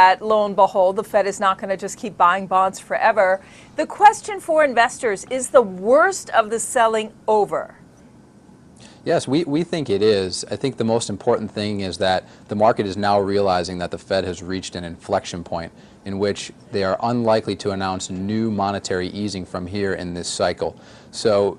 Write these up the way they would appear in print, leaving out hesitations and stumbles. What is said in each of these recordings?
that, lo and behold, the Fed is not going to just keep buying bonds forever. The question for investors, is the worst of the selling over? Yes, we think it is. I think the most important thing is that the market is now realizing that the Fed has reached an inflection point in which they are unlikely to announce new monetary easing from here in this cycle. So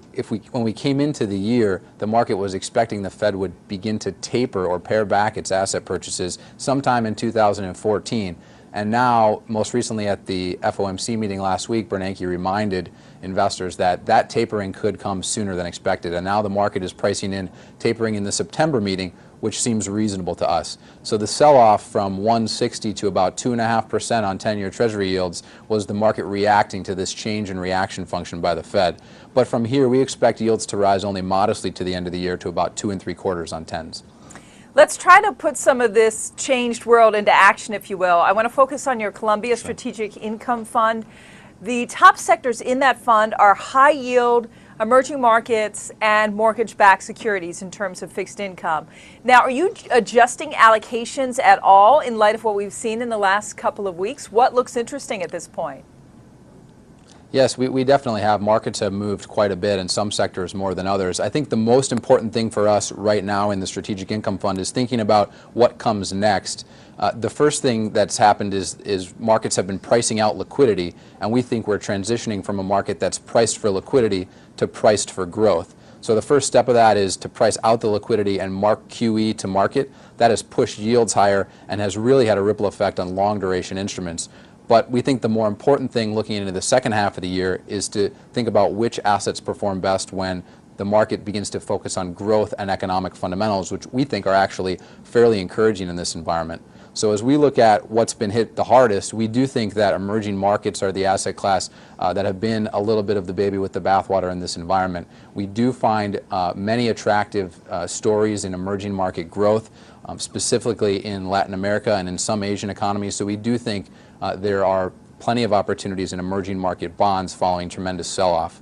when we came into the year, the market was expecting the Fed would begin to taper or pare back its asset purchases sometime in 2014. And now, most recently at the FOMC meeting last week, Bernanke reminded investors that that tapering could come sooner than expected. And now the market is pricing in tapering in the September meeting, which seems reasonable to us. So the sell-off from 160 to about 2.5% on 10-year Treasury yields was the market reacting to this change in reaction function by the Fed. But from here, we expect yields to rise only modestly to the end of the year to about 2 3/4 on 10s. Let's try to put some of this changed world into action, if you will. I want to focus on your Columbia Strategic Income Fund. The top sectors in that fund are high yield, emerging markets, and mortgage-backed securities in terms of fixed income. Now, are you adjusting allocations at all in light of what we've seen in the last couple of weeks? What looks interesting at this point? Yes, we definitely have. Markets have moved quite a bit in some sectors more than others. I think the most important thing for us right now in the Strategic Income Fund is thinking about what comes next. The first thing that's happened is markets have been pricing out liquidity, and we think we're transitioning from a market that's priced for liquidity to priced for growth. So the first step of that is to price out the liquidity and mark QE to market. That has pushed yields higher and has really had a ripple effect on long duration instruments. But we think the more important thing looking into the second half of the year is to think about which assets perform best when the market begins to focus on growth and economic fundamentals, which we think are actually fairly encouraging in this environment. So as we look at what's been hit the hardest, we do think that emerging markets are the asset class that have been a little bit of the baby with the bathwater in this environment. We do find many attractive stories in emerging market growth, specifically in Latin America and in some Asian economies. So we do think there are plenty of opportunities in emerging market bonds following tremendous sell-off.